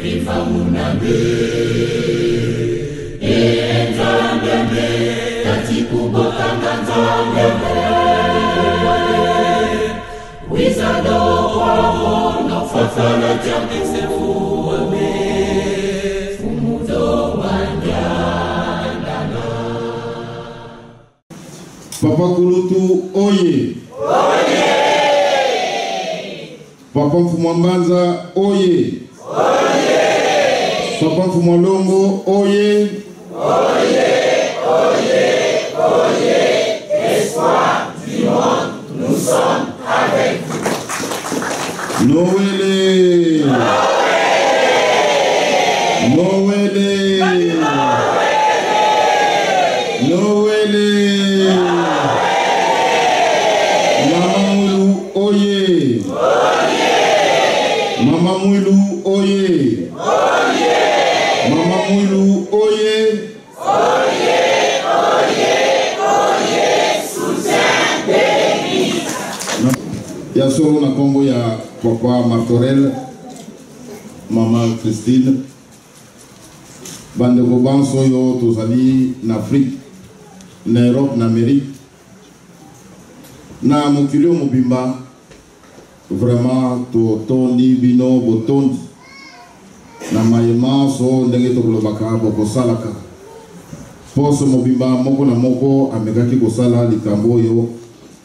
viva munabe Nzambe Tatikuboka Nzambe Wizado Kwamo No Fafala Jambi Sefuame Fumudo Wanyandana Papa Kulutu Oye Oye Papa Mfumambanza Oye Oye Papa Mfumolongo Oye Oye Oye Oye Espoir du monde nous sommes avec vous Noël Noël Noël Mama Moulou Oye Mama Moulou Oye Mama Moulou Oye Oye Oye soutien d'église Ya solo na kombo ya Papa Martorel Maman Christine Bandeko banso yo tozali na Afrique na Europe na Amérique na mokili mobimba vraiment to tondi bino botondi na mayema so ndenge tokolobaka bokosalaka poso mobimba moko na moko amekaki kosala likambo oyo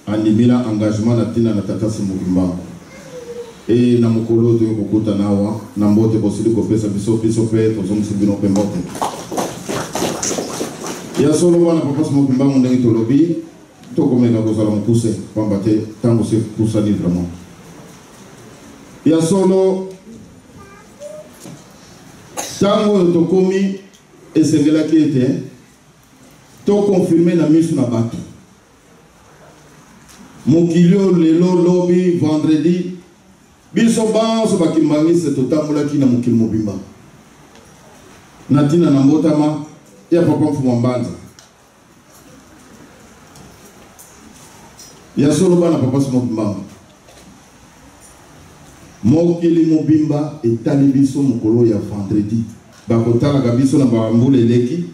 andimila engagement na tina na tatasi mobimba e na mokolo to kokuta nawa na mbote kosili kopesa biso pe tozomisi bino pe mbote ya solo wana papa mobimba ndenge tolobi tokomeka kozala mokuse pamba te tango se kusali vraiment ya solo tango tokomi esengelaki ete to confirmer na misu na bato mokilio lelo lobi vendredi biso banso bakimbangise totambolaki na mokili mobimba na tina na mbotama ya papa Mfumambanza ya solo bana papa mobimba mokili mobimba etali biso mokolo ya vendredi bakotalaka biso na bambula eleki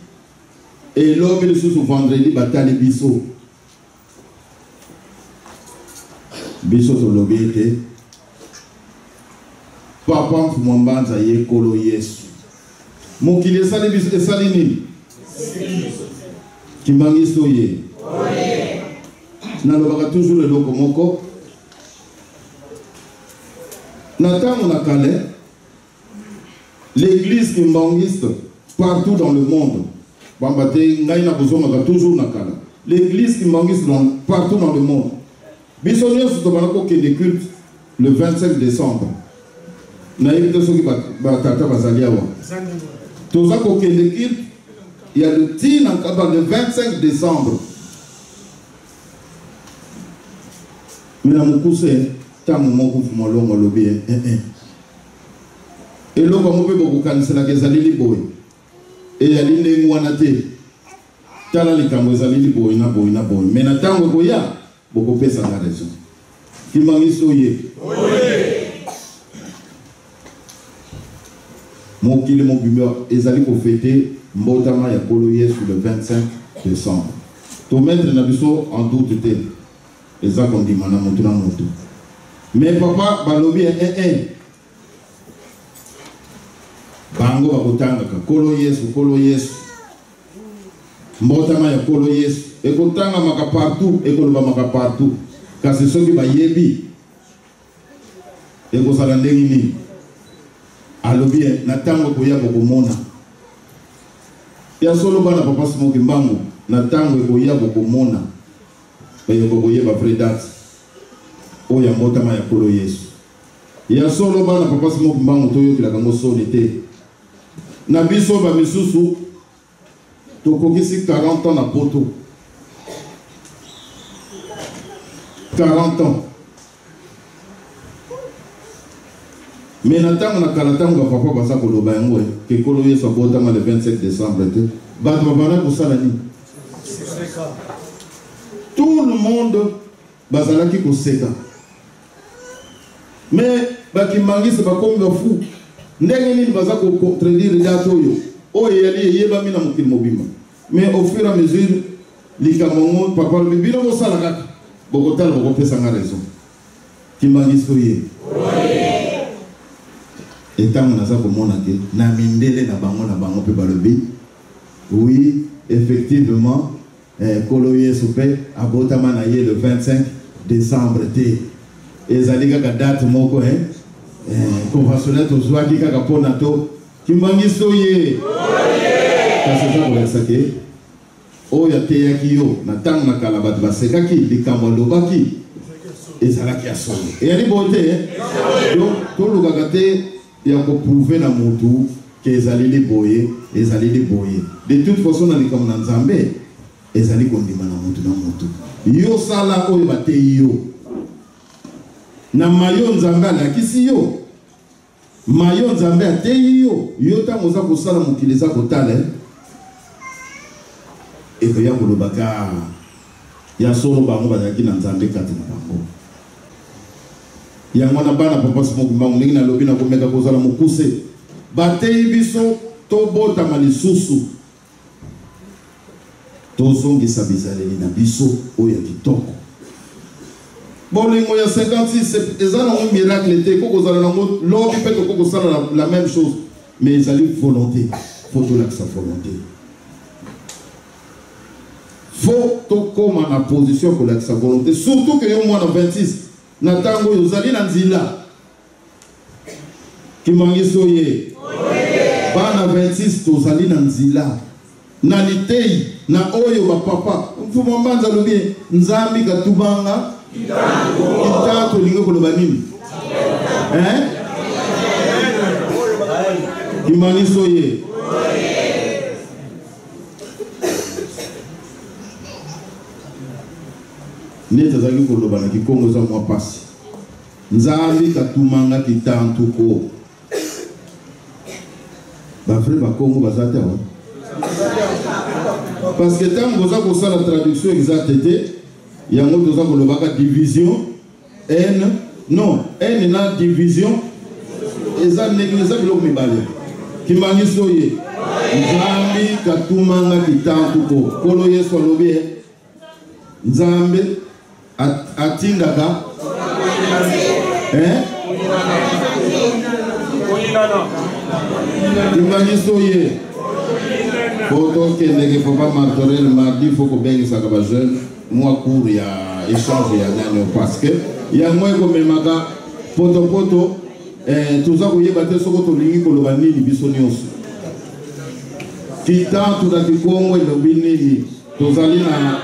elobi lisusu vendredi batali biso tolobi ete papa Mfumambanza ye kolo Yesu mokili esali biso esali nini kimbangiso ye nalobaka toujours eloko moko na tango na kale l'église kimbangiste partout dans le monde bambate ngai na bozomaka toujours na kala l'église kimbangiste partout dans le monde biso nyonso tobana kokende culte le 25 décembre na yebi te soki batata bazali awa toza kokende culte ya le tina nkaba le 25 décembre mina mokuse tango moko Mfumolongo alobi eloko mo mpe bokokanisela ezali liboye eyali ndenge wana te tala likambo ezali liboye na boye na boye me na tango ekoya bokopesanga raison kimbangiso ye mokili mobimba ezali kofete mbotama ya kolo Yesu le 25 décembre tomettre na biso en doute te eza kondima na motu na motu mais papa balobi bango bakotangaka kolo Yesu mbotama ya kolo Yesu ekotangamaka partout ekolobamaka partout kasi soki bayebi ekozala ndenge nini alobi na tango koya bokomona ya solo bana papa Smoki Mbangu na tango ekoya bokomona bokoyeba vrai date oya mbotama ya kolo Yesu ya solo bana papa Smoki Mbangu toyokelaka ngo soni te na biso ba misusu tokokisi 40 ans na poto 40 ans mais na tango na kala tango papa baza koloba yango ke kolo Yesu abotama le 25 décembre te bato babana kosala nini tout le monde bazalaki koseka mais bakimangisi bakomi bafu ndenge nini baza ko contredire date oyo oyo yali yeba mina mokili mobimba. Mais au fur et à mesure likamongo papa le bino bo sala kaka bokotala bokopesa nga raison kimbangiso ye etango naza komona ke na mindele na bango pe balobi oui effectivement kolo yesu pe abotama na ye le 25 décembre te ezali kaka date moko conventionnel tozwaki kaka mpona to kimbangiso ye kasi eza kolakisa ke oyo ateyaki yo na ntango na kala bato basekaki likambo alobaki ezalaki ya solo eyali boye te donc tolukaka te ya koprouve na motu ke ezaleli boye de toute façon na likambo na nzambe ezali kondima na motu yo sala oyo bateyi yo na mayo nzambe alakisi yo mayo nzambe ateyi yo ntango oza kosala mokili eza kotala et ya kolobaka ya solo bango bazalaki na nzambe kati na bango yango na bana papa simoki mbango ndenge nalobi na komeka kozala mokuse bateyi biso tobotama lisusu tozongisa bizaleli na biso oyo ya kitoko bolingo ya 56 eza nango miracle te kokozala nango lobi mpe tokokosala la même chose mais ezali volonté faut tolakisa volonté faut tokoma na position pour sa volonté surtout que yo mwana 26 na tango yo zali na nzila kimangiso ye bana 26 tozali na nzila na litei na oyo bapapa mfuma mbanza lobi nzambi katubanga kitatu lingo koloba nini kimangiso ye neta zaki koloba na kikongo za mwa pasi nzambi katumanga kitantuko bafre bakongo bazate awa parce que tant boza kosala traduction exacte te yango toza kolobaka division n non n na division eza biloko mibale kimangiso ye nzambi katumanga kitantuko kolo yesu alobi nzambe atindaka kimangiso ye poto kendeke papa martorel mardi faut kobengisaka bajeune mwa cour ya échange ya nani parce que yango ekomemaka potopoto toza koyeba te soko tolingi koloba nini biso nyonso kitantu na kikongo elobi nini tozali na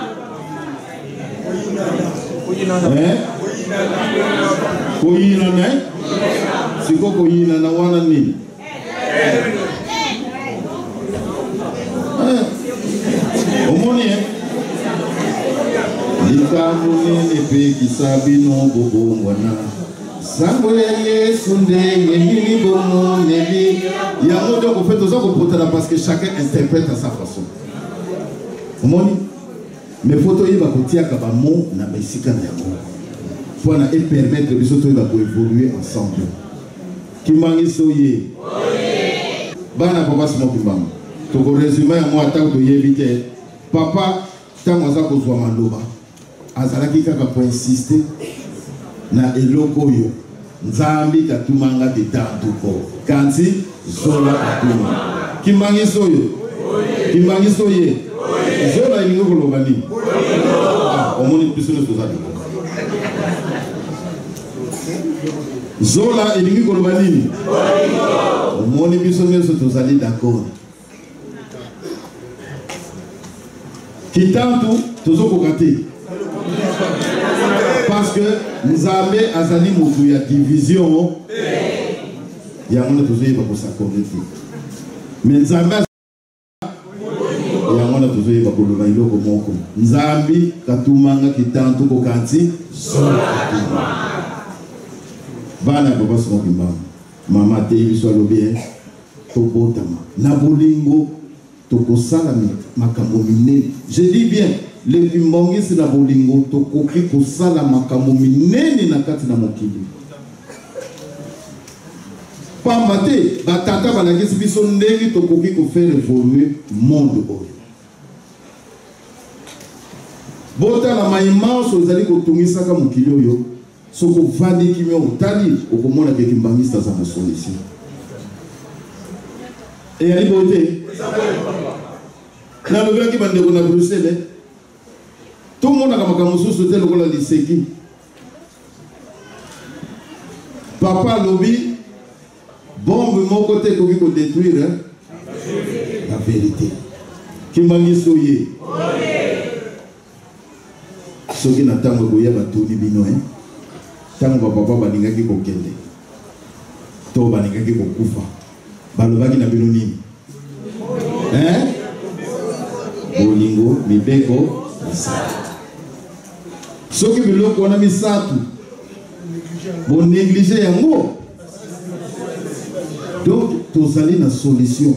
koyina na siko koyina na wana nini omoni likambo nini pe kisabino bobongwana sango ya yesu ndenge nini bomoneli yango donc en fait toza kopotela parce que chacun interprète à sa façon omoni mais photo yeba kotiaka bamo na basika na yango mpona epermettre biso toyeba koévoluer ensemble kimangiso ye bana papa simoki mbango tokoresume yango atako toyebi te papa ntango aza kozwa maloba azalaki kaka koinsiste na eloko oyo nzambi katumanga kitantuko kanti zola katuma kimangiso oyo kimangiso ye zola elingi koloba nini omoni biso nyonso toza zola elingi koloba nini omoni biso nyonso tozali d'accord kitantu tozokoka te parce que nzambe azali motu ya division yango na tozoyeba kosakorde te mais nzambe yango na tozoyeba koloba eloko moko nzambi katumanga kitantu kokanti bana papa simoki mbango mama te biso alobi tobotama na bolingo tokosala makambo minene je dis bien le kimbongisi na bolingo tokoki kosala makambo minene na kati na mokili pamba te batata balakisi biso ndenge tokoki kofaire évoluer monde oyo. Botala maimanso ezali kotungisaka mokili oyo soko vandi kimio otali okomona ke kimbangisa za na solution. Et ali bote na lobaki bandeko na Bruxelles tout le monde a makambo susu te lokola liseki. Papa lobi bombe moko te koki ko détruire la vérité. Kimbangiso ye. Soki na tango koya batuni bino tango papa balingaki kokende to balingaki kokufa balobaki na bino nini bolingo mibeko misatu soki biloko wana misatu bon négliger yango donc tozali na solution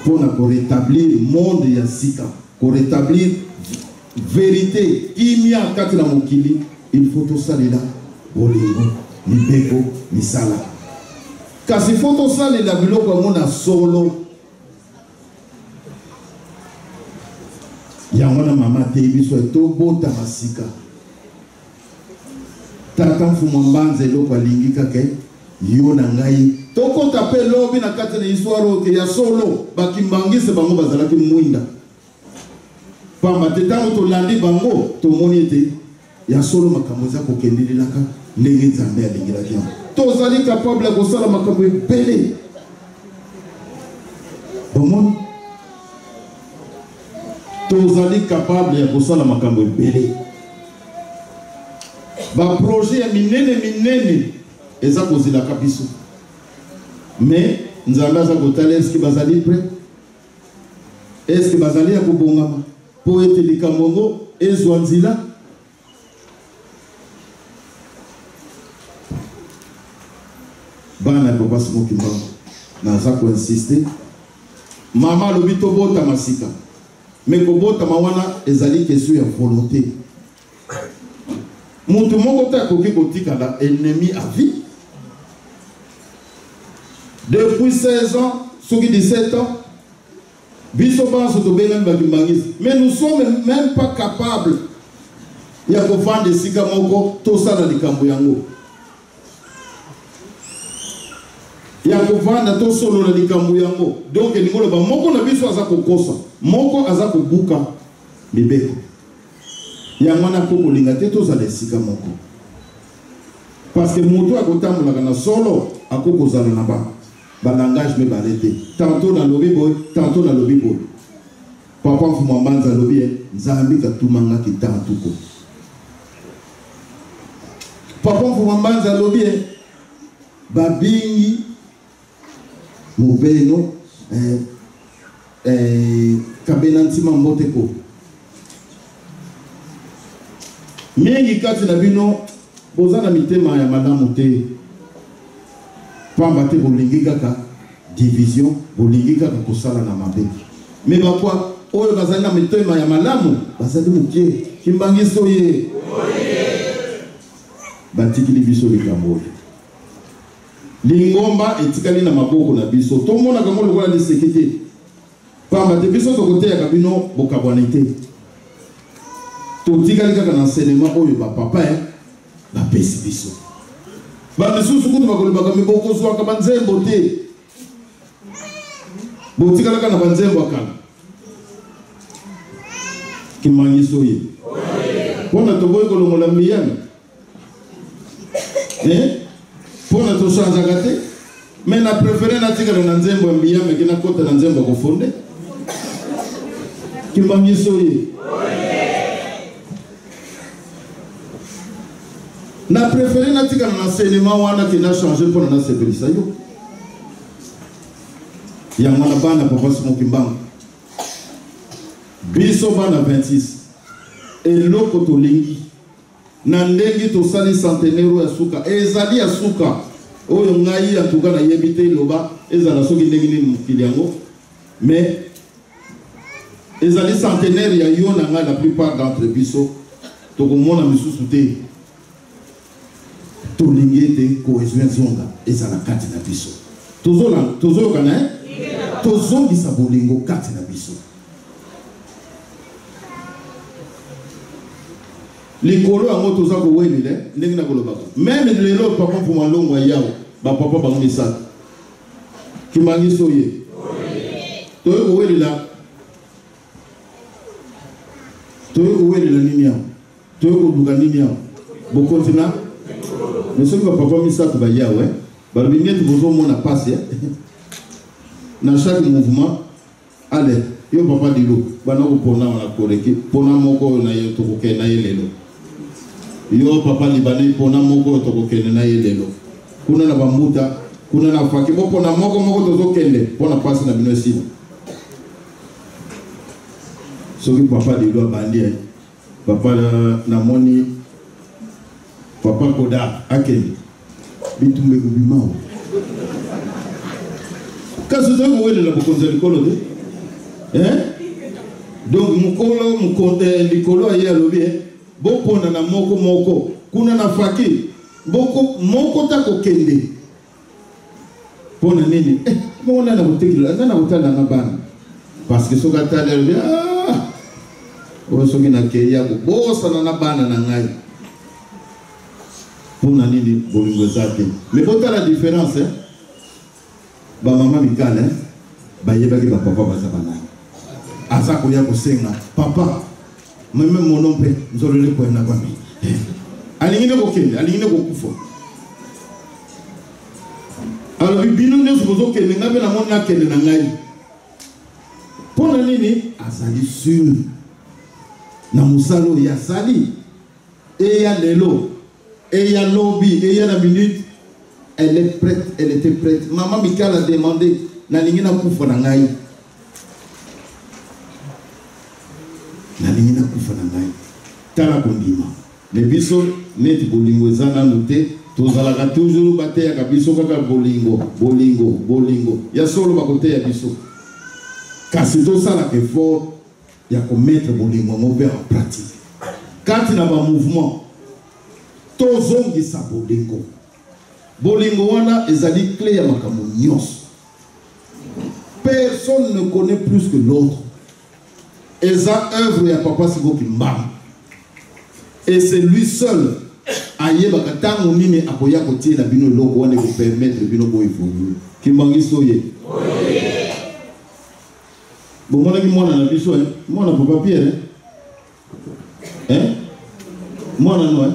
pour na rétablir monde ya sika pour rétablir vérité kimia kati na mokili. Il faut tout ça là bolingo mibeko misala kasi faut tout ça là biloko mona solo ya mwana mama te biso to bota masika tata mfumo mbanze loko alingi kake yo na ngai to kota pe lobi na kati na histoire ke ya solo bakimbangise bango bazalaki mwinda pamba te tango to landi bango to moni te ya solo makambo za kokendelelaka ndenge nzambe alingilaki yango tozali capable ya kosala makambo ebele bomoni tozali capable ya kosala makambo ebele baprojet ya minene eza kozilaka biso mais nzambe aza kotala eske bazali prêt eske bazali ya kobongama po ete likambo ngo ezwa nzela. Bana papa simoki mbango naza ko insister mama lobi to bota masika mais ko bota mawana ezali question ya volonté. Muntu moko ta koki kotika la ennemi à vie depuis 16 ans soki 17 ans biso banso to benga bakimbangisi mais nous sommes même pas capables ya ko vendre sika moko to sala likambo yango ya kovanda to solo na likambo yango donc ningolo ba moko na biso aza kokosa moko aza kobuka mibeko ya mwana koko linga te to za lesika moko parce que moto akotambola na solo akoko zala na ba langage me barete tantôt na lobi boy tantôt na lobi boy papa mfumo mbanza lobi nzambi katumanga kitantuko papa mfumo mbanza lobi babingi mobeno kabena ntima mboteko mingi kati na bino boza na mitema ya malamu te pamba te bolingi kaka division bolingi kaka kosala na mabe mais bakwa oyo bazali na mitema ya malamu bazali mukie kimbangiso ye batikili biso likambo lingomba etikali na maboko na biso to mona kango lokola lisekete pamba te biso to kote ya kabino bokabwanite to tikali kaka na enseignement oyo ba papa ba pesi biso ba biso sukutu bakolibaka miboko zwa ka banzembo te botikala kana banzembo akala kimangiso ye pona to boy kolongola miyana pona to change gâté mais na préféré na tika na nzembo mbia mais kina kota na nzembo ko fonde kimbangiso ye na préféré na tika na enseignement wana kina changer pona na sebelisa yo ya mwana bana papa simo kimbango biso bana 26 eloko to lingi na ndenge to sali centenaire ya suka ezali ya suka oyo ngai ya tuka na yebite loba ezala soki ndenge ni mukili yango mais ezali centenaire ya yo na ngai la plupart d'entre biso to komona misusu te tolingete cohésion zonga ezala kati na biso tozo kana tozongisa bolingo kati na biso likolo yango toza kowelile ndenge na kolobaka meme lelo papa mpuma longo ya yawo bapapa bango misaka kimangiso ye toye kowelela nini yawo toye koluka nini yawo bokontina mais soki bapapa misaka bayawe balobi ngeti bozomona pasi na chaque mouvement ale yo papa dilo bana kopona na koreki pona moko na yo tokokende na ye lelo yo papa libane pona moko tokokende na ye lelo kuna na bamuta kuna na faki pona moko tozokende pona pasi na bino esina soki papa dilo abandi papa na moni papa koda akende bitumbe kubimao kasi toyo wele la bokonza likolo de donc mukolo mukonde likolo ya lobi bopona na moko kuna na faki moko ta kokende pona nini mona na botekila na botala na bana parce que soka tala lobi o soki na keya ko bosa na bana na ngai pona nini bolingo zake mais bota la différence ba mama mikala ba yebaki ba papa bazabana azako ya kosenga papa meme monompe nzolele ko na kwami alingine kokende alingine kokufa alors bibino ndezo bozokende ngabe na mona kende na ngai pona nini azali sur na musalo ya sali et ya lelo et ya lobby et ya la minute elle est prête, elle était prête. Maman Mikal a demandé Nalingina kufa na ngai. Nalingina kufa na ngai. Tala kondima. Le biso neti bolingo ezana noté tozalaka toujours bate ya kabiso kaka bolingo. Ya solo bakote ya biso. Kasi tosala effort ya ko mettre bolingo ngobe en pratique. Quand na ba mouvement tozongisa bolingo. Bolingo wana ezali clé ya makambo nyonso. Personne ne connaît plus que l'autre. Eza œuvre ya papa Siboki Mbam. Et c'est lui seul ayebaka tango nini akoya kotie la bino loko wana ko permettre bino bo évoluer. Kimbangiso ye. Bon mona ki mona na biso mona papa Pierre mona no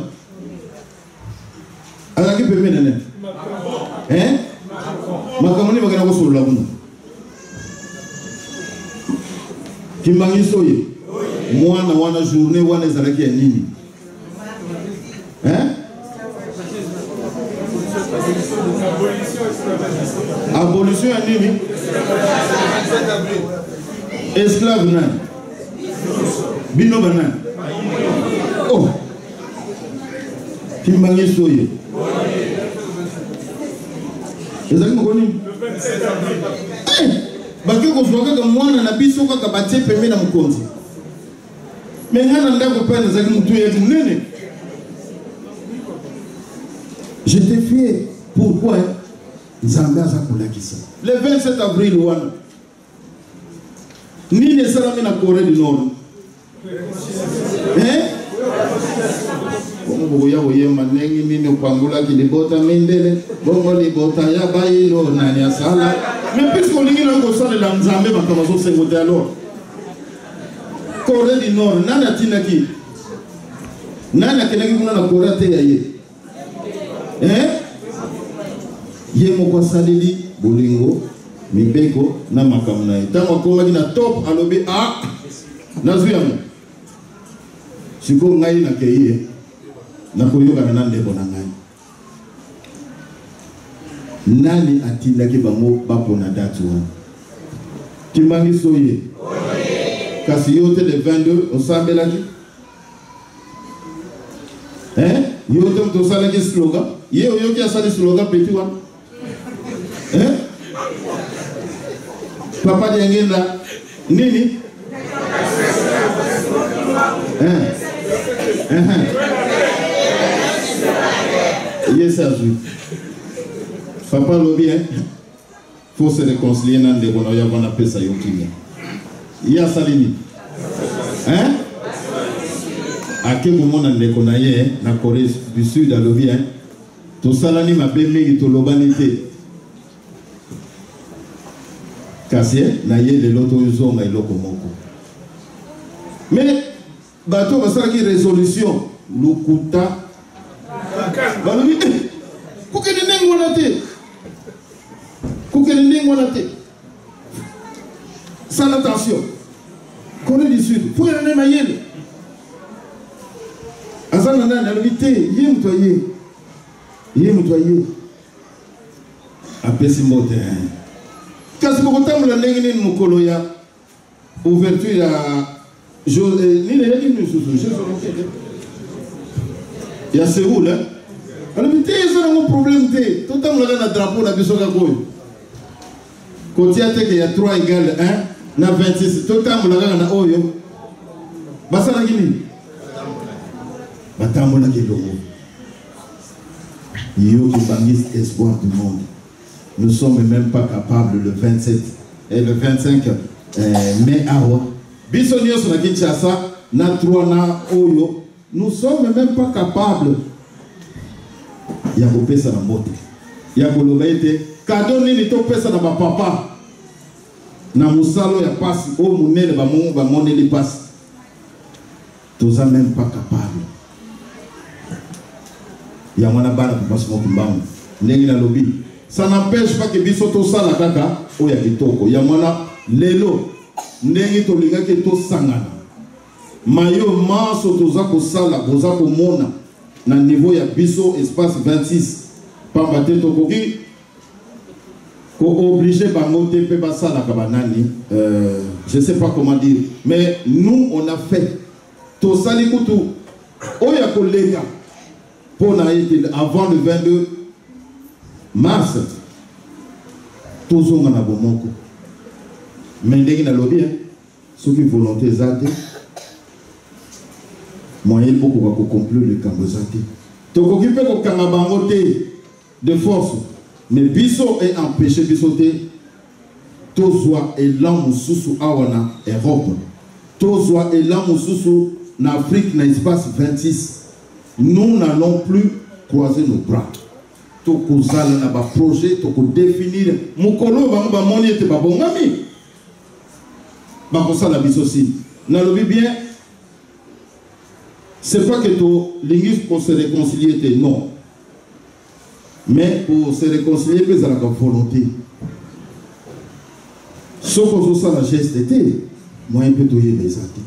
ala ki pepe nene makamoni bakana ko solo la buna kimbangiso ye mwana wana journée wana ezalaki ya nini abolition ya nini esclave nani bino banani oh kimbangiso ye ezali mokoni bake kozwa kaka mwana na biso kaka batie pembe na mokonzi me nga na ndako mpe ezali motu yetu munene. J'étais fier. Pourquoi Nzambe aza kolakisa le 27 avril wana nini esalami na Corée du Nord bongo ya oyema ndenge nini opangolaki libota mindele bongo libota ya bayilo nani asala mais puisque olingi na kosalela Nzambe bato bazosengote alors Corée du Nord nani atinaki nani akendaki kuna na Corée te ya ye ye moko salili bolingo mibeko na makambo na ye ntango akomaki na top alobi nazwi yango siko ngai nakei ye nakoyokana na ndeko na ngai nani atindaki bango bapona date wana kimbangiso ye kasi yo te le 22 osambelaki yo te moto osalaki slogan ye oyoki asali slogan peti wana papa diangenda nini ye c'est à jouer. Papa lobby, hein? Faut se réconcilier dans des bonheurs, on appelle ça Yokimia. Il y a sa limite. Hein? À quel moment on a déconnaillé, la Corée du Sud, à lobby, hein? Tout ça, là, m'a permis de l'urbanité. Cassier, naïe de l'auto-uso, mais l'okomoko. Mais, bateau, va ça qui résolution, l'ukuta. Bah, lobby, pourquoi il n'est pas sans attention. Corée du Sud, pour y aller maïel. Azanana n'a l'habité, yé moutoyé. Après ce mot, quand vous avez la langue de Mokoloya, ouverture à. Il y a Séoul, hein? Alors, il y a un problème. Tout le temps, on a un drapeau, la bisoka. Quand il y a 3 égale 1, on a 26. Tout le temps, on a un oyo. Basara Guinée. Batamola Guélomo. Yo qui bannisse espoir du monde. Nous ne sommes même pas capables le 27 et le 25 mai awa. Bisonio sur la Kinshasa, na 3 na oyo. Nous ne sommes même pas capables. Il y a coupé ça dans la moto. Il y a coupé cadeau ni to pesa na papa. Na musalo ya passe au munene ba monene li passe. Tous ça même pas capable. Il y a mon abana pour passer mon kimbang. Nengi na lobby. Ça n'empêche pas que biso to sala kaka o ya kitoko. Ya mwana lelo nengi to linga ke to sangana. Mayo maso to za ko sala, boza ko mona na niveau ya biso espace 26. Pamba te to koki ko obligé ba monter pe ba sala ka banani. Je sais pas comment dire, mais nous on a fait to sali kutu o ya kolega. Pour avant le 22 mars, tous on a bon mais dès qu'il a lobby, ceux qui volonté zate, moyen beaucoup pour conclure le Cambozate. Donc on peut qu'on cangabangote de force, mais biso est empêché bisoter. Tozwa et l'amoussou awana Europe, tozwa et l'amoussou en Afrique dans l'espace 26. Nous n'allons plus croiser nos bras. Toko zala na ba projet, toko définir. Mukolo ba moni ete ba bongami. Ba kosa la biso aussi. Na lobi bien. C'est pas que to linguiste pour se réconcilier non. Mais pour se réconcilier que ça la volonté. Sauf que ça la geste était moyen peut to yé les actes.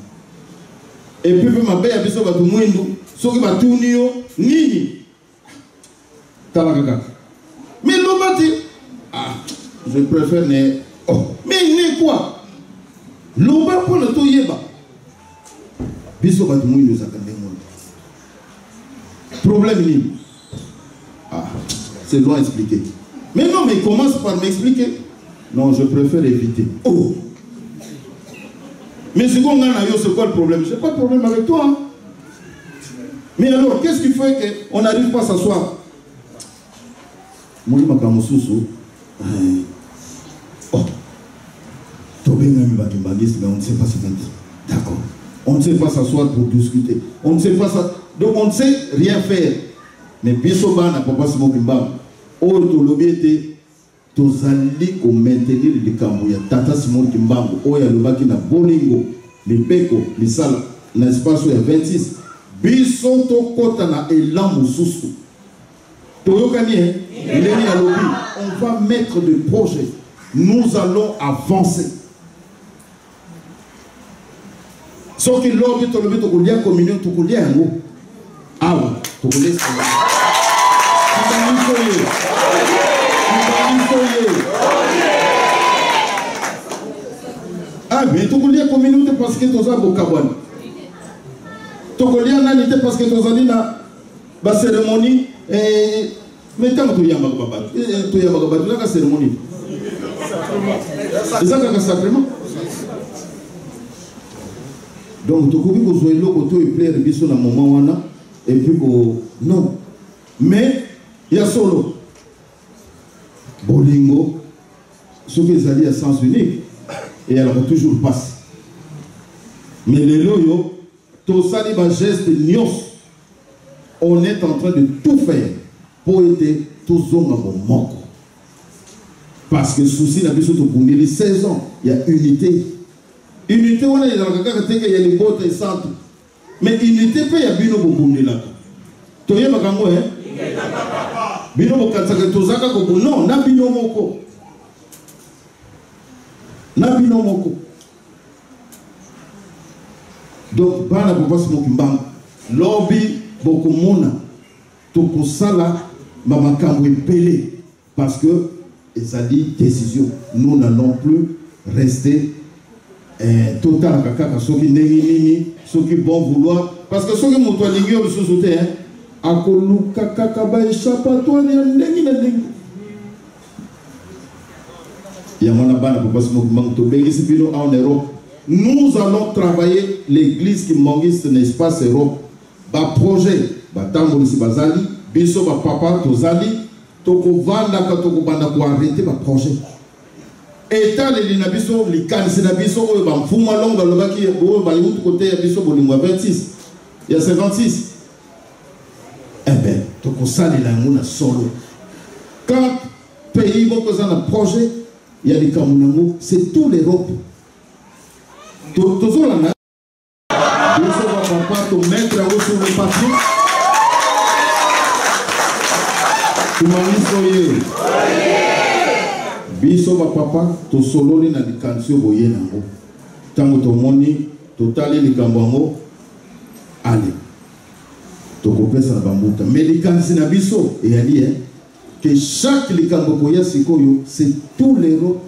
Et puis ma belle a biso ba to mwendo. Ce qui va tourner, nini. Mais l'obati, je préfère ne. Oh, mais ne quoi? L'oba pour le toyeba. Biso va tourner nous a problème ni. C'est loin expliquer. Mais non, mais il commence par m'expliquer. Non, je préfère éviter. Oh. Mais si on a c'est quoi le problème? Je n'ai pas de problème avec toi. Hein? Mais alors, qu'est-ce qui fait qu'on n'arrive pas à s'asseoir? Moi, je suis oh, mais on ne sait pas se mettre. D'accord. On ne sait pas s'asseoir pour discuter. On ne sait pas ça. Donc, on ne sait rien faire. Mais Bisoba n'a pas se moquer. Or, tout le bien était, tous alliés pour maintenir le Cambouya. Tata Simon Kimbango, Oya le Baki na Bolingo, les Beko, les Salas, l'espace où il y a 26. Biso to kota na elan mususu. Toyokani, on va mettre des projets. Nous allons avancer. Sauf que l'homme est le to kolia communion to kolia ngo. Ah, to kolia. Ah, mais to kolia communion parce que to za bokabwana. Tokolia nani te parce que tozali na ba cérémonie mais tant que yamba baba to yamba baba la cérémonie ça ka sacrement donc tokobi ko zoelo ko to plaire biso na moment wana et puis ko non mais Il y a solo. Bolingo, ce qui est à sens unique, et elle va toujours passer. Mais les loyaux, tout ça, les geste nios, on est en train de tout faire pour aider tous les hommes à bon manque. Parce que le souci n'a plus surtout pour les 16 ans, il y a unité. Unité, on est dans le cas qu'il y a les bottes et centres. Mais unité, il y a bien beaucoup de là. Tu vois, hein? Bino bokatsaka tozaka ko non na bino moko. Na bino moko. Donc bana papa simo kimbanga. Lobby bokomona tokosala mamakambo epelé parce que ça dit décision. Nous n'allons plus rester total kaka soki ndenge nini soki bon vouloir parce que soki moto alingi yo lisusu te hein. Akoluka kakaba échappatoire ya ndenge na ndenge. Yamana bana papa simo kimbanga to bengisi bino en Europe. Nous allons travailler l'église qui mangiste l'espace Europe. Ba projet ba tambo si bazali biso ba papa tozali toko vanda ka toko banda ko arrêter ba projet. État les linabiso li kanisi na biso oyo ba mfuma longa lobaki oyo ba yutu côté ya biso bolingo 26. Il y a 56. Eh ben toko sali la nguna solo. Quand pays boko za na projet il y a des kamunango c'est tout l'Europe. Toujours là. Biso va papa to mettre sur le papier. Tumanisoye. Biso va papa to sololi na likansi boye nango. Tango to moni totali likambango allez. To kopesa na bambuta. Mais likansi na biso et ali que chaque likambo boya sikoyo c'est tout l'Europe.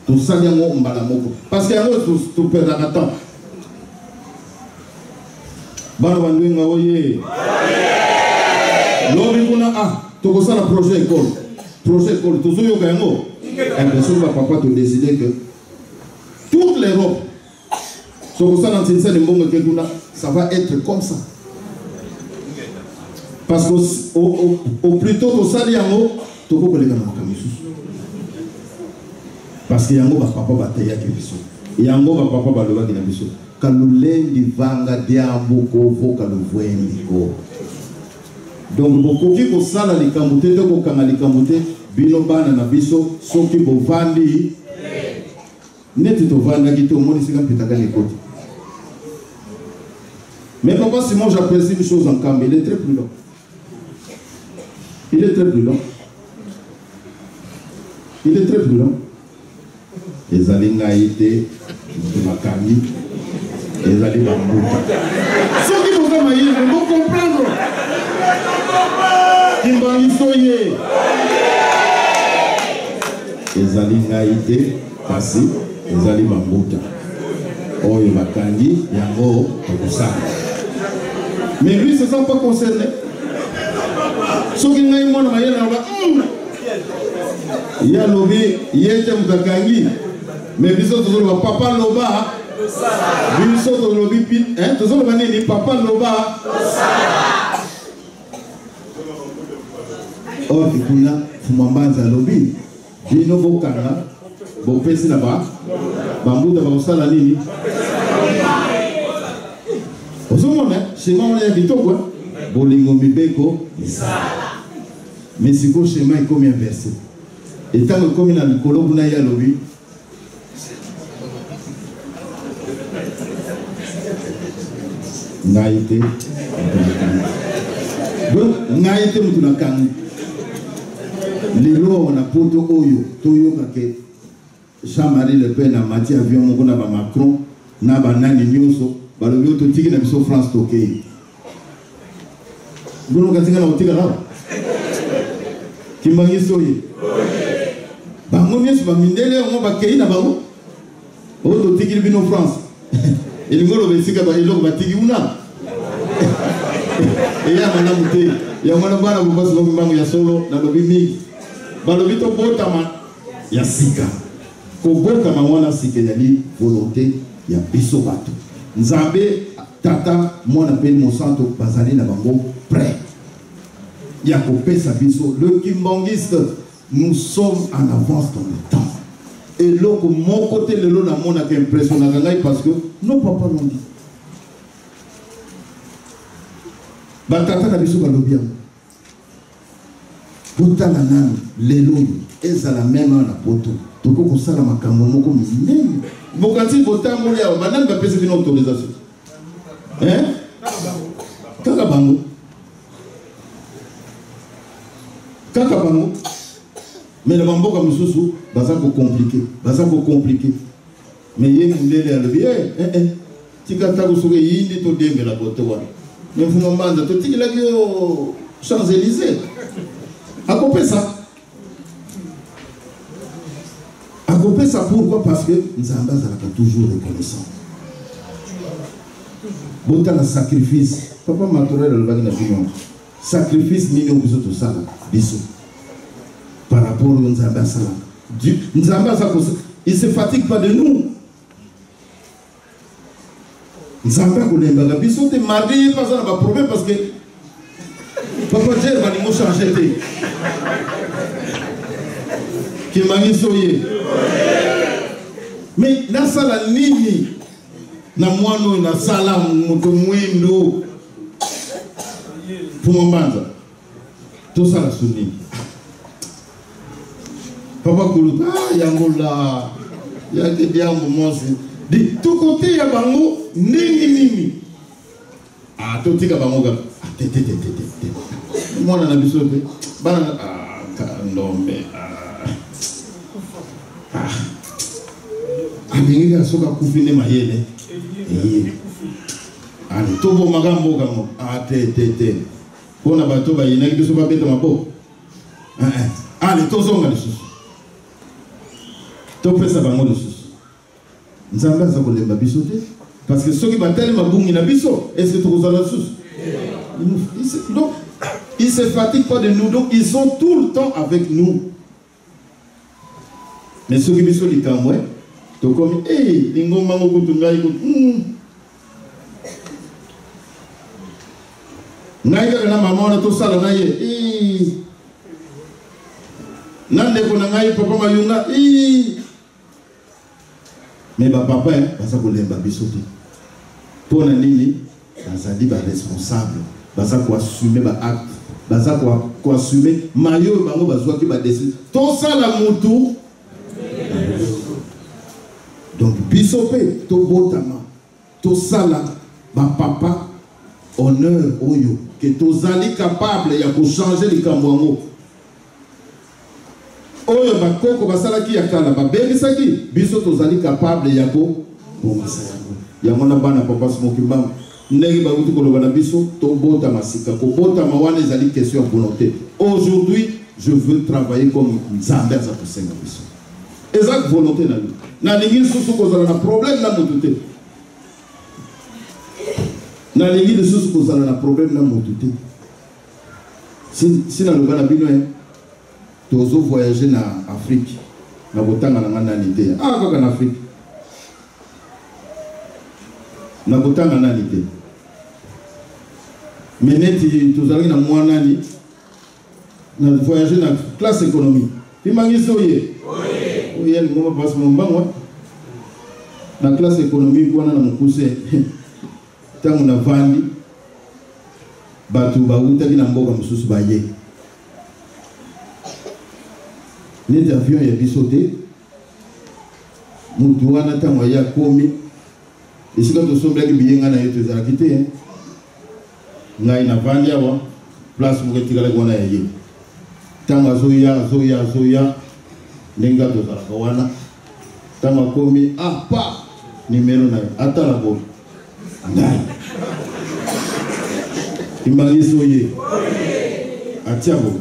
Tout ça yango mbala moko. Parce que yango to perdre na temps. Bana bandwenga oye. Lobi kuna toko sala projet école. Projet école to zoyo kango. Personne va papa te décider que toute l'Europe so sala ntinsa de mbongo ke kuna ça va être comme ça. Parce que au plus tôt to sala yango toko koleka na kamisu. Parce que yango ba papa bataya ke biso. Yango ba papa baloba ke na biso. Kalulendi vanga diambuko voka luvwendiko. Donc beaucoup qui ko sala likamute to ko kanga likamute bino bana na biso soki bo vandi neti to vanda ki to moni sika pitaka les côtés. Mais papa Simon j'apprécie une chose en Kambe, il est très prudent. Il est très prudent. Il est très prudent. Les alinga été de Makami. Les allez bambouta. Ceux qui vont faire ils vont comprendre. Kimbangisoye. Les alinga été passé. Les allez bambouta. Oyo Makami, yango Tokusana. Mais lui ne se sent pas concerné. Ceux qui n'ont pas de il y a lobby, il y a Mutakangi. Mais biso tozolo papa loba. Biso tozolo bi hein tozolo banini papa loba. Oh kuna fumambanza lobby. Bino bokanga bo pesi na ba. Bambuda ba osala nini? Ozomona schéma on est bitoko bolingo mibeko sala. Mais si ko schéma est comme inversé. Et tant que comme il a le colon na ya lobby. Naïté. Donc, naïté mutunakani. Les lois on a poto oyo, toyo kake. Jean-Marie Le Pen a mati avion mon na ba Macron, na ba nani nyonso, ba lobi to tiki na biso France tokei. Bono katinga na otika na. Kimbangi soyi. Bango nyonso ba mindele on ba kei na bango. O to tiki bino France. Il ngolo besika ba ilo ba tiki una. Et ya mana mute, ya mana bana bu baso mbango ya solo na lobi mi. Ba lobi to botama ya sika. Ko botama wana sika ya li volonté ya biso bato. Nzambe tata mona pe mo santo bazali na bango prêt. Il y a coupé sa biseau. Le kimbangiste, nous sommes en avance dans le temps. Et là, mon côté, le lot n'a pas impression parce que nos papas l'ont dit. Batata na biso balobia. Botala nani lelo ezala même na poto. Toko kosala makambo moko minene. Bokati botambola ya banani ba pesa bino autorisation. Hein? Kaka bango. Kaka bango. Mais le mamboka mususu baza ko compliqué. Baza ko compliqué. Mais yé mundele alobi tika tako soke yindi to dembe la poto wa. Mais vous m'avez dit que tu aux Champs-Élysées. À couper ça. À couper ça pourquoi? Parce que nous avons toujours reconnaissant. Bon, tu as un sacrifice. Papa m'a trouvé le bague d'opinion. Sacrifice, nous avons tout ça. Par rapport aux Nzamba Sala. Nzamba Sala, il ne se fatigue pas de nous. Nzamba Koulemba, biso te marié pas ça n'a pas problème parce que Papa Dieu va nous changer. Qui m'a mis soyé. Mais na sala nini na mwano na sala moto mwendo pour mon bande. Tout ça la souni. Papa Koulou, yangola, ya que bien moment de tout côté ya bango nini. Ah tout tika bango ga. Moi na biso te. Bana ndombe. Aminga soka kufine mayele. Ali tobo magambo gamo. Te. Kona bato ba yina kiso ba beta mabo. Ali tozonga lisusu. To pesa bango lisusu. Nzamba za kolemba biso te parce que ceux qui battent mabungi na biso est-ce que tu vous en sus? Donc ils se fatiguent pas de nous, donc ils sont tout le temps avec nous. Mais ceux qui biso likamwe to comme lingoma ngokutunga iko ngai na mama na to sala na ye nande ko na ngai papa mayunga mais papa baza kolemba biso te pona nini bazali ba responsable baza ko assumer ba acte baza ko assumer mayo bango bazwa ki ba décision to sala mutu. Donc biso pe to botama to sala ba papa honneur oyo que to zali capable ya ko changer likambo. Oyo bakoko basalaki ya kala babengisaki biso tozali capable ya ko bongisa yango na bana papa smoki mbam ndenge bakuti koloba na biso to bota masika ko bota mawana ezali question de volonté. Aujourd'hui je veux travailler comme Nzambe za kosenga biso exact volonté na lui na lingi susu kozala na problème na motuté na lingi susu kozala na problème na motuté si na loba na bino tozo voyager na Afrique na botanga na nani te kaka na Afrique na botanga nani te meneti tozali na mwana ni na voyager na classe économique imangiso ye oye ni moma passe mon bango na classe économique wana na mukuse tangu na vandi batu bauta kina mboka mususu baye les avions ya bisoté mutu wana tango ya komi esika to sombla ki biyenga na yetu za kité ngai na vandi awa place mu ketikala kona ya ye tango zoya nenga to za kawana tango komi pa numéro na atala bo ndai imbangiso ye atiabo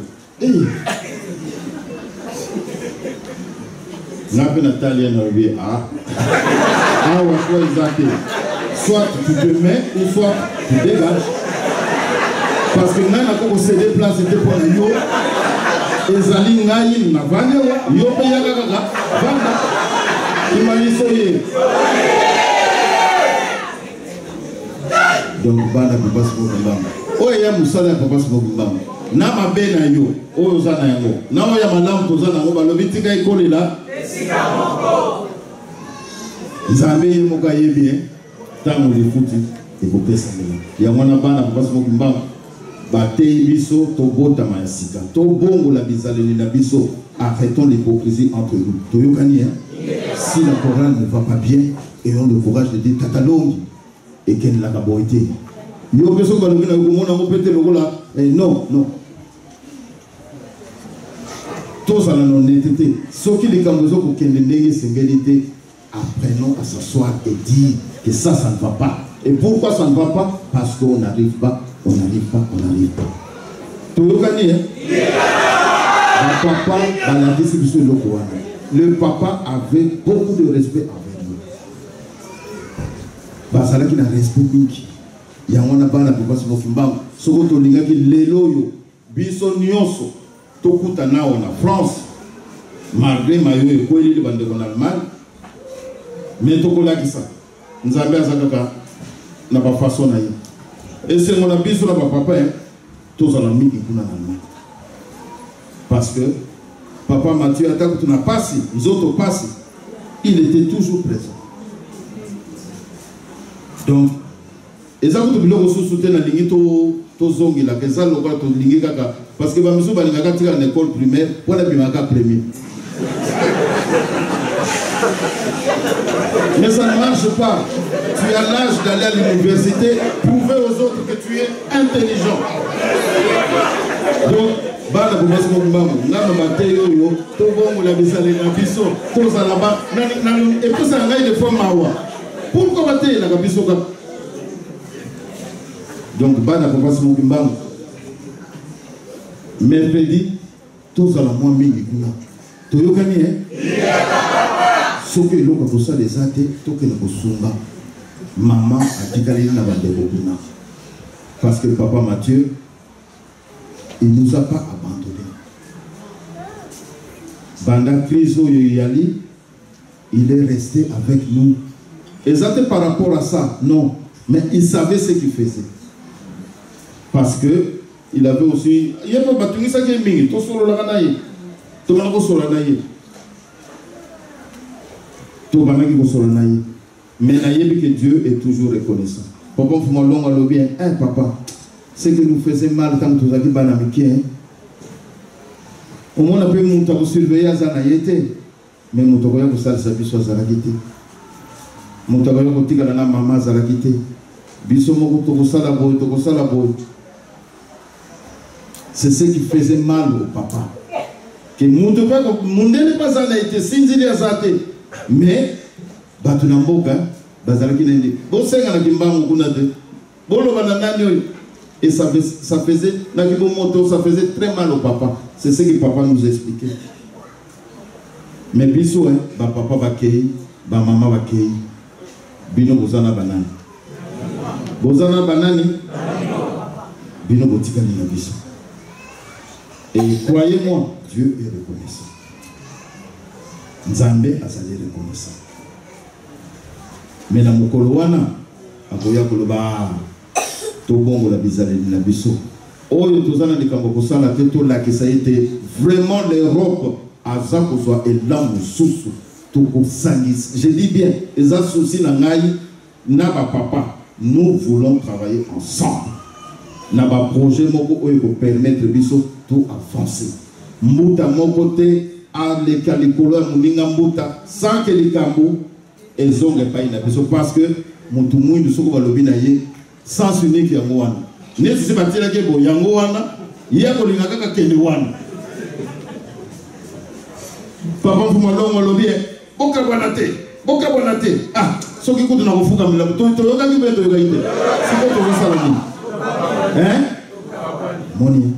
N'appelle Natalia Norvé soit tu te mets ou soit tu dégages parce que n'a pas concédé place c'était pour yo ezali ngai na vanya yo pe ya kaka vanda imalisoye donc bana papa simo mbamba oya musala papa simo mbamba na mabe na yo oyo za na yango na oya malamu toza na ngo balobi tika ikolela esika moko nzambe ye moko ayebi ntango lifuti ekopesa mbela yango wana bana mpasi moko mbango batei biso tobotama ya sika tobongola bizaleli na biso. Arrêtons l'hypocrisie entre nous. Toyokani, si la chorale ne va pas bien, ayons le courage de dire Tatalongi et qu'elle l'a caboité. Non, non. Tous à la non-honnêteté. Ce qui les Cambodgiens pour qu'elle n'ait singalité, apprenons à s'asseoir et dire que ça ne va pas. Et pourquoi ça ne va pas? Parce qu'on n'arrive pas, on n'arrive pas, on n'arrive pas. Toyokani, papa, dans la distribution de l'eau, le papa avait beaucoup de respect avec nous. Parce qu'il a respect. Il y a un abana pour passer au Kimbang. Ce que tu dis, les loyaux, Bisson Nyonso, Tokutana en France, malgré Mayo et Koueli de Bande en Allemagne, mais Tokola qui ça. Nous avons n'a pas façon d'ailleurs. Et c'est mon avis sur la papa, tous en Allemagne qui sont en Allemagne. Parce que papa Mathieu, attends que tu n'as pas si, nous autres passé, il était toujours présent. Donc, et ça vous devez soutenir la ligne to zongi la que ça le quoi to ligne kaka parce que bamiso balingaka tira en école primaire pour la bimaka premier. Mais ça ne marche pas. Tu as l'âge d'aller à l'université, prouver aux autres que tu es intelligent. Donc bana bomasi mobimamo ngana mateyo yo to bongo la bisale na biso to za là-bas et puis ça ngai de forme awa pourquoi bater la biso ka donc bana bomasi mobimamo mercredi to za la moi mingi kuna to yokani soki eloko kosala eza te tokende kosunga mama atikali na bandeko kuna parce que papa Mathieu il ne nous a pas abandonnés. Banda Kristo Yoyali, il est resté avec nous. Et ça par rapport à ça, non. Mais il savait ce qu'il faisait. Parce que il avait aussi. Il n'y a pas de bâtiment qui est mingi. Tout sur la canaille. Tout le monde sur la naïe. Tout le monde sur la naïe. Mais naïe que Dieu est toujours reconnaissant. Papa, il faut me bien. Hein, papa. Ce que nous faisait mal quand nous avons banamiki. Au moins, on a pu surveiller à Zanayete. Mais nous avons pu faire ça à Zaragite. Nous avons pu faire ça à maman Zaragite. C'est ce qui faisait mal au papa. Que nous ne pas Zanayete, Sinzili Azate. Mais, Batunamboka, Bazaraki, Bosenga na Kimbangu Kunade, Bolo Bananani. Et ça faisait, ça faisait très mal au papa. C'est ce que papa nous expliquait. Mais bisous, hein, papa va cueillir, maman va cueillir. Bino bozana banani. Bozana banani. Bino botika ni biso. Et croyez-moi, Dieu est reconnaissant. Nzambe azali reconnaissant. Mais na mokolo wana akoya koloba Tobongo la bizarre la biso. Oyo tozana likambo kosala te to la que ça a été vraiment l'Europe aza ko soit elan mususu to ko sangis. Je dis bien, eza souci na ngai na ba papa, nous voulons travailler ensemble. Na ba projet moko oyo ko permettre biso tout avancer. Mbuta moko te a le kalikolo muninga mbuta sans que likambo ezonge pa ina biso parce que mutu mwindu soko balobi na ye sans unique yango wana nesi se batela ke bo yango wana yako linga kaka kende wana papa fuma longo lobie boka bwana te ah soki kutu na kofuka mila to yoka ki beto yoka inde siko to sala ni moni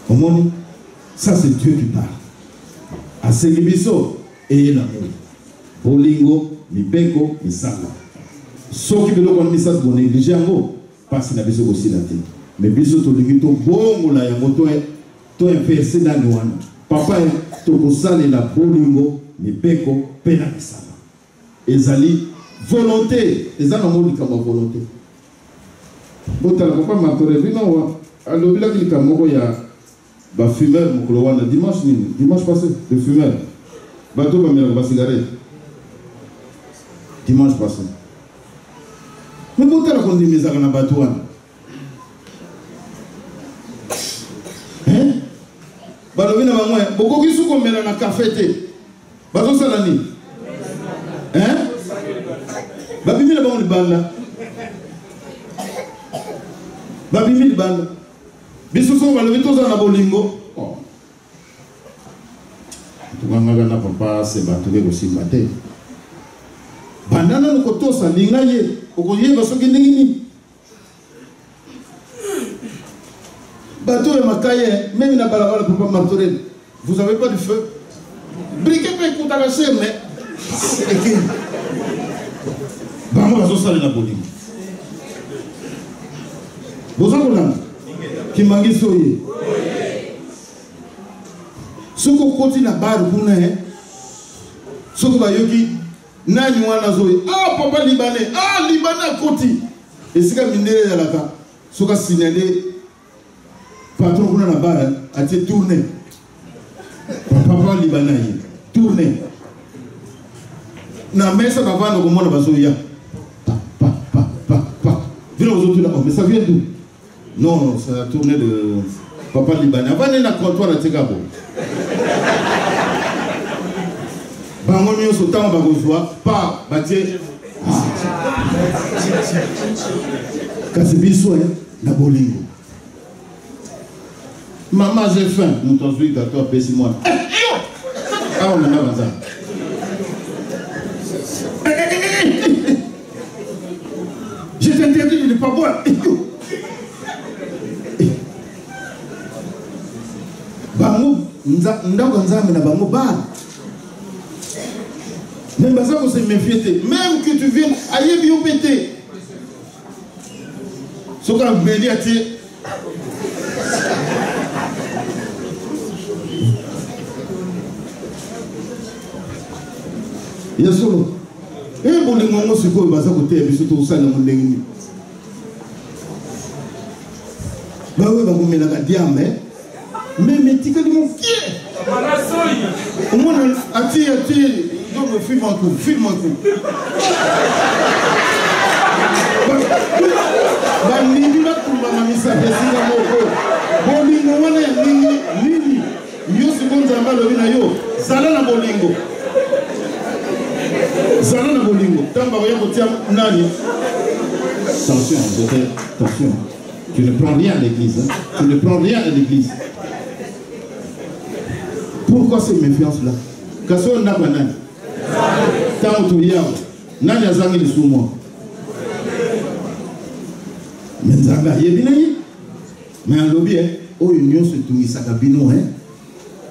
omoni ça c'est Dieu qui parle à Segibiso et l'amour bolingo mibeko misala ceux qui veulent qu'on message bon négligé yango parce que na biso aussi la tête mais biso to lingi to bongo la yango to inverser dans le wana papa to ko sala la bolingo mibeko pena misala ezali volonté ezana mo likamba volonté botala papa matore bino wa Alors, il a dit qu'il y a des fumeurs, dimanche passé, des fumeurs. Bateau va mettre la cigarette. Dimanche passé. Mais pourquoi tu as dit que tu as dit bateau? Hein? Balovina bamwe boko kisu ko mela na café te bazo salani hein babimi na bango libanda babimi libanda bisusu balobi toza na bolingo tuganga na papa se batuke ko simba te bandana ko tosa linga ye okoyeba soki ndingini bateau et macaille, même la balabala ne peut pas marteler. Vous n'avez pas de feu. Briquet peut écouter la chaîne, mais. Bah, moi, je suis la boutique. Vous avez un qui m'a dit soyez. Ce qu'on continue à barre pour nous, ce qu'on va yoki, nani wana zoé. Ah, papa libanais, ah, libanais côté. Et c'est comme une idée à la fin. Ce qu'on a signalé. Patron kuna na bara ati tourner papa libanais tourner na mesa bavana komona bazoya pa vile aux là mais ça vient d'où? Non, c'est la tournée de papa libanais avant na comptoir na tekabo bango nyoso tama bakozwa pa batie kasi biso na bolingo. Maman, j'ai faim. Nous t'en souhaitons à toi, pèse-moi. Ah, on en a ça. Je t'interdis de ne pas boire. Bango, ndako nzambe na bango bar. Même ça qu'on se méfier. Même que tu viennes ailleurs bien péter. Ce qu'on a béni à tirer. Il y a solo. Et pour les moments, c'est quoi? Baza côté, mais surtout ça, le monde est. Bah oui, bah vous mettez la diamant, mais tu as dit mon pied. Au moins, attire, donc filme un coup. Bah nini la kumba mamisa pesi na moko. Bolingo wana nini. Yo sikonza mbalo bina yo. Sala na bolingo. Zana na bolingo, tamba ya kotia nani. Attention. Tu ne prends rien à l'église, hein? Tu ne prends rien à l'église. Pourquoi cette méfiance là? Kaso na kwa nani? Tango to yao. Nani azangi le sous moi? Mais nzanga yebina yi. Mais en lobby oyo nyonso tungisaka bino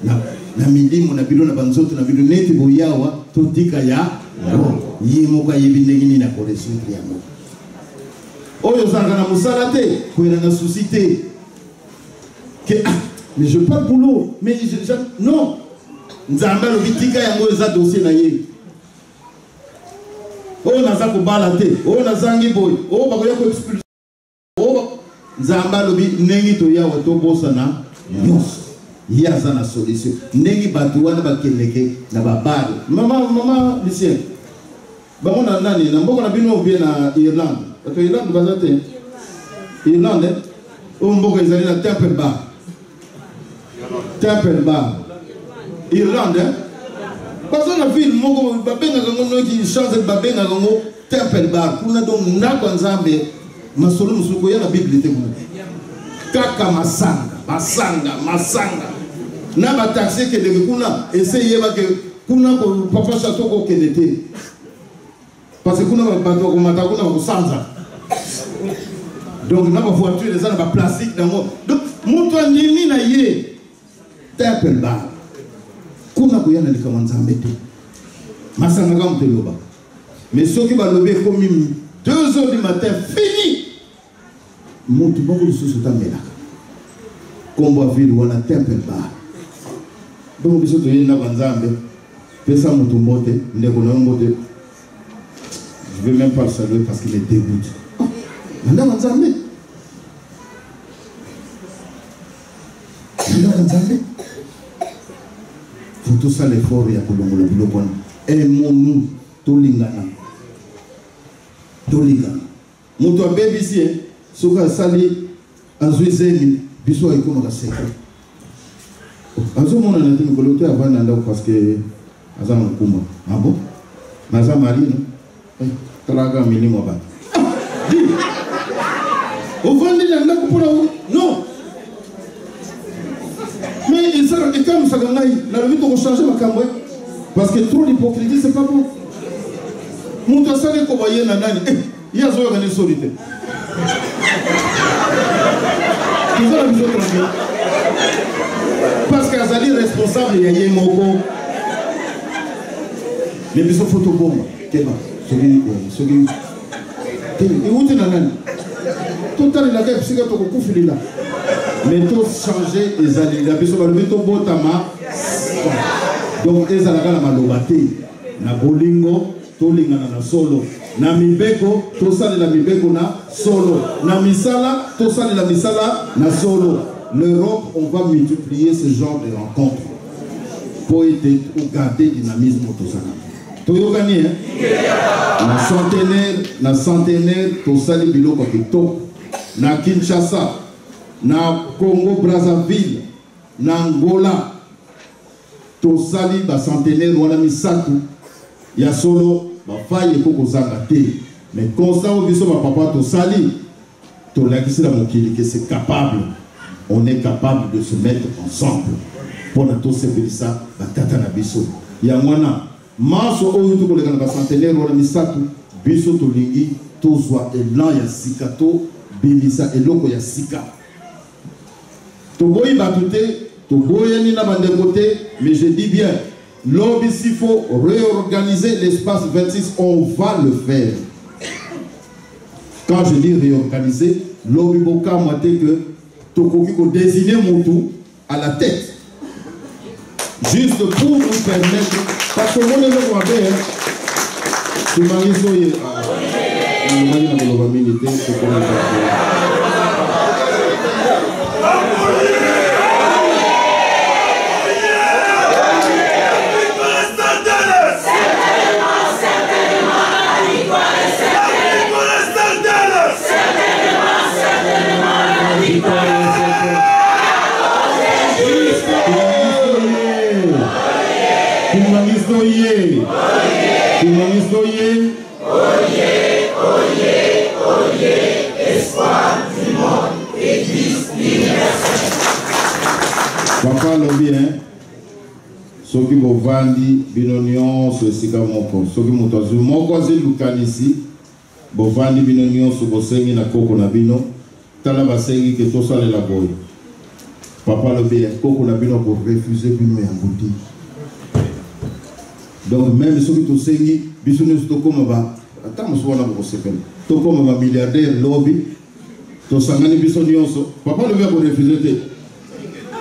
na milimo na bino na banzoto na bino neti boyawa totika ya yemoka yebindengini na koresutri yango oyo zanga na musala te kwela na suscité que mais je parle pour l'eau mais non nzamba lo bitika yango eza dossier na ye oyo naza kobala te oyo nazangi boy oyo bakoya ko expulser oyo nzamba lo bi nengi to yawa to bosana nyonso yaza na solution nengi batu wana bakeleke na babado mama Lucien bamona nani na mboko na bino bien na Irlande bato Irlande bazate Irlande o mboko ezali na Temple Bar Irlande bazo na ville moko babenga ngo noki chance babenga ngo Temple Bar kuna donc ndako nzambe masolo musuko ya na Bible te kuna kaka masanga na ba taxi ke de kuna essayer ba ke kuna ko papa chateau ko kenete parce que kuna ba to ko mata kuna ko sanza donc na ba voiture les ana ba plastique dango donc mutu ndini na ye Temple Bar kuna ko yana lika nzambe te masanga ka mteloba mais soki ba lobé comme 2 heures du matin fini mutu boko lisusu tamela kombo ville wana Temple Bar donc biso to yena banzambe pesa mutu mbote ndeko na mbote je vais même pas le saluer parce qu'il est dégoûté nanda banzambe faut tout ça l'effort ya kolongola biloko wana. Aimons-nous tolingana. Tolingana. Moto abebisi soka sali azwizemi biso ayikoma kaseka. Azomona na timi kolote avana ndako parce que azama kumba. Ah bon? Maza marino. Traga milimo ba. Au vendre la ndako pour non. Mais il sera et comme ça gangai, la vie doit changer ma camoué parce que trop d'hypocrisie c'est pas bon. Moto sali ko baye na nani. Il y a zo organiser solité. Parce qu'Azali est responsable, il y a un mot. Mais il faut photo bombe. Qu'est-ce que total la guerre psychiatre ko kufili là. Mais tout changer les alliés. La personne va le mettre au botama. Donc les alliés la malobate. Na bolingo, tolingana na solo. Na mibeko, tosali la mibeko na solo. Na misala, tosali la misala na solo. L'Europe, on va multiplier ce genre de rencontres pour aider ou garder le dynamisme au Tosana. Tu as gagné, na centenaire, tosali biloko kito. Na Kinshasa, na Congo Brazzaville, na Angola, tosali ba centenaire wana misatu ya solo. Bafaye koko zanga te, mais constant au biso papa to sali to la kisi la mokili que c'est capable, on est capable de se mettre ensemble pour na to se ça batata na biso ya mwana maso oyo to koleka na ba centenaire wala misatu biso to lingi to zwa elan ya sika to bimisa eloko ya sika to boyi batute to boyani na bande côté, mais je dis bien l'homme, s'il faut réorganiser l'espace 26, on va le faire. Quand je dis réorganiser, l'homme boka moité que Tokoki ko désigner Moutou à la tête. Juste pour nous permettre, parce que mon élève va faire, tu m'as dit soyez Papa lobi soki bovandi bino nyonso esika moko soki moto azwi moko azwi lukanisi bovandi bino nyonso bosengi na koko na bino tala basengi ke tosalela boye papa lobi koko na bino pour refuser bino ya ngudi. Donc même soki tosengi biso nyonso tokoma ba ata mosu wana bokosepela tokoma ba milliardaire lobi tosangani biso nyonso papa lobi ako refuser te.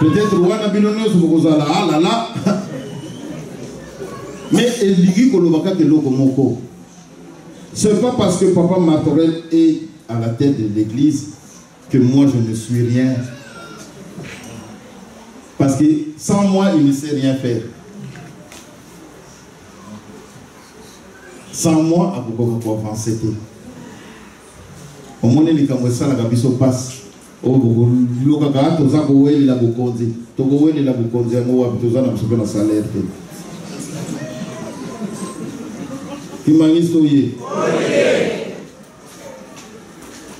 Peut-être wana bino nyonso bokozala ah là là. Mais eligi kolobaka ke loko moko. C'est pas parce que papa Martorel est à la tête de l'église que moi je ne suis rien. Parce que sans moi il ne sait rien faire. Sans moi, à beaucoup pour avancer. Au moins, les Kamwesa, la Gabiso passe. Oh, le Gaga, tu as goué la Boukondi. Tu as goué la Boukondi, moi, tu as un salaire. Qui m'a dit soyez.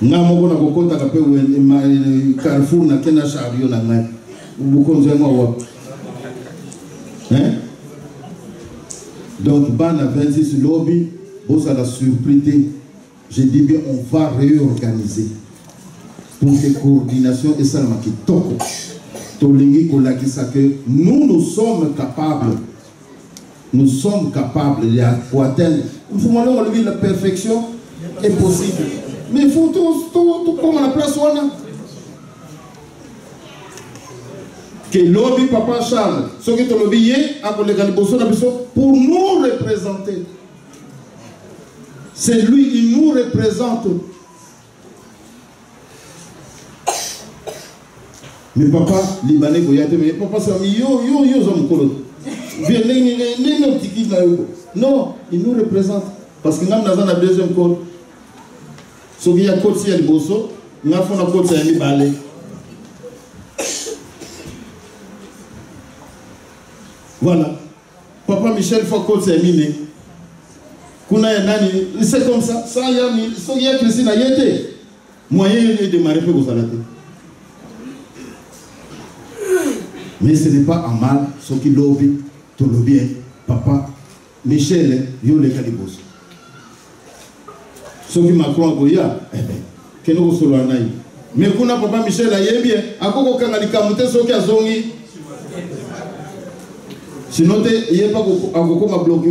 N'a pas de Boukonta, Carrefour, n'a qu'un chariot, n'a pas de Boukondi, moi. Hein? Donc, ban à 26 lobby, vous allez surpris. Je dis bien, on va réorganiser pour que coordination et ça m'a qui toko. Tolingi kolaki ça que nous sommes capables. Nous sommes capables d'atteindre. Il faut que la perfection est possible. Mais il faut tout comme à la place où on a. Que lobby papa Charles, ce qui est lobby pour nous représenter. C'est lui qui nous représente. Mais papa, Libanais, mais papa, ça me yo, non, il nous représente. Parce que nous avons la deuxième code. Ce qui y a code, c'est le bosso. Nous avons la code, c'est le balai. Voilà. Papa Michel, faut code, c'est miné. C'est comme ça. Ça y a Christine a été. Moyen de démarrer pour vous arrêter. Mais ce n'est pas un mal, ce qui lobby, tout le bien. Papa Michel, yo le calibos. Ce qui m'a cru en Goya, que nous sommes là. Mais quand papa Michel a bien, à quoi qu'on a dit qu'à ce qui a zongi. Sinon, il n'y a pas à quoi m'a bloqué.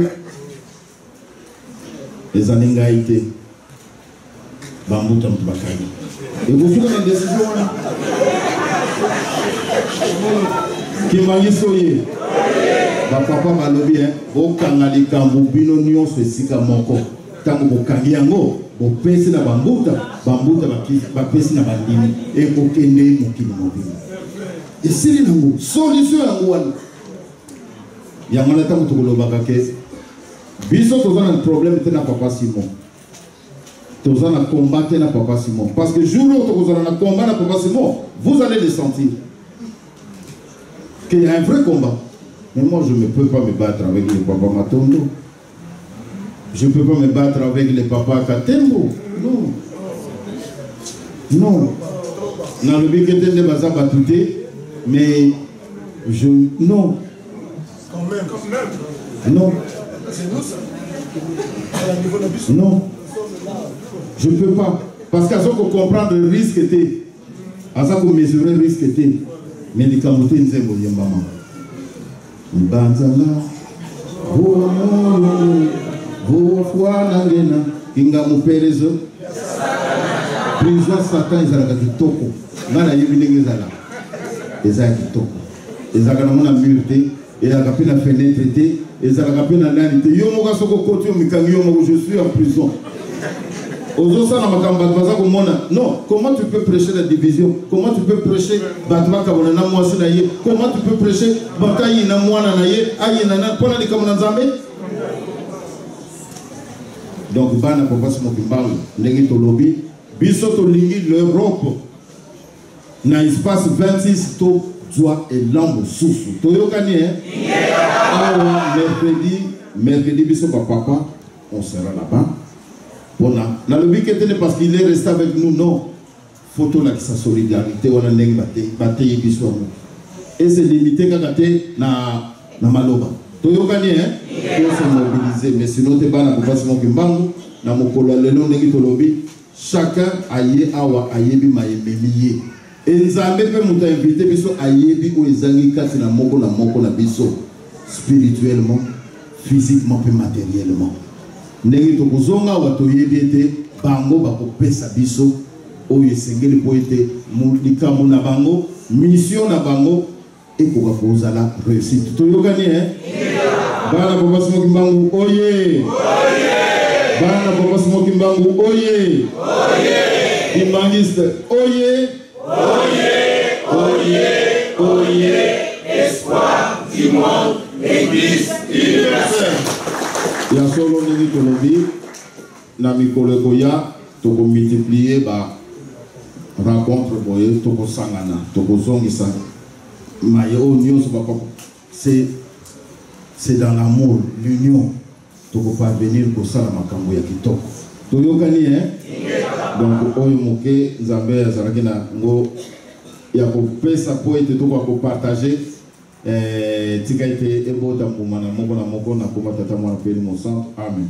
Les aninga été. Bambou tam bakani. Et vous faites une décision. Qui m'a dit soyez. Papa m'a lobby, au kangali kambubino nyon se sika moko. Tango bokangi yango, bopesi na bambuta bapesi na bandimi. Et kokende mokili mobile. Et c'est une solution yango wana. Yamana tango tokolobaka ke. Biso toza un problème te na papa Simon. Toza na combattre na papa Simon. Parce que jour où toza na combat na papa Simon, vous allez le sentir. Qu'il y a un vrai combat. Mais moi, je ne peux pas me battre avec les papas Matondo. Je ne peux pas me battre avec les papas Katembo. Non. Non. Dans le but que tu es bazar batouté, mais je. Non. Quand même. Non. Non. Je ne peux pas. Parce qu'à ce qu'on comprend le risque était, à ce qu'on mesure le risque était, mais les camotés nous aiment bien maman. Banzala, vos foi nangena, inga muperezo, prison Satan izalaka kitoko, ngana yebinenge ezala, ezala kitoko, ezalaka na mona murte, ezalaka pe na fenêtre te, ezalaka pe na nani te, yo moka soko koti yo mikangi yo moko, je suis en prison. Non, comment tu peux prêcher la division? Comment tu peux prêcher Batma Kabonana Mwasinaye? Comment tu peux prêcher Batayi Namwananaye? Ayinana, Pona de Kamonazambe? Donc, Bana Papa Smokimbangu, Negito Lobby, Bisoto Lingi, l'Europe, na espace 26, to Joie et Lambo Soussou. Toyo Kanye, hein? Mercredi, Bisoto Papa, on sera là-bas. Dans le week-end, parce qu'il est resté avec nous, non. Photo là qui sa solidarité, on a n'eng bataille qui soit. Et c'est limité quand na maloba. Toyo gagné, hein? Pour se mobiliser, mais sinon t'es pas na compassion qui mbangu, na mokolo lelo n'engi tolobi. Chacun aye awa ayebi maemeliye. Et nzambe pe muta invité biso ayebi ou ezangi kati na moko na biso, spirituellement, physiquement et matériellement. Ndenge tokozonga wato yebete bango bakopesa biso oyo esengeli po ete likambo na bango mission na bango ekoka kozala réussite. Toyokani hein? Bana papa Smoki Mbangu oye! Bana papa Smoki Mbangu oye! Imbangiste oye! Oye! Espoir du monde, Église universelle. Il y a solo nini tolobi na mikolo koya toko multiplier ba rencontre boye toko sangana toko zongisa mayo nyonso ba c'est dans l'amour l'union toko parvenir ko sala makambo ya kitoko toyokani hein. Donc oyo moke nzambe azalaki na ngo ya ko pesa po ete toko ko partager tika ite ebota mbuma na moko na koma tata mwana peli mo centre. Amen.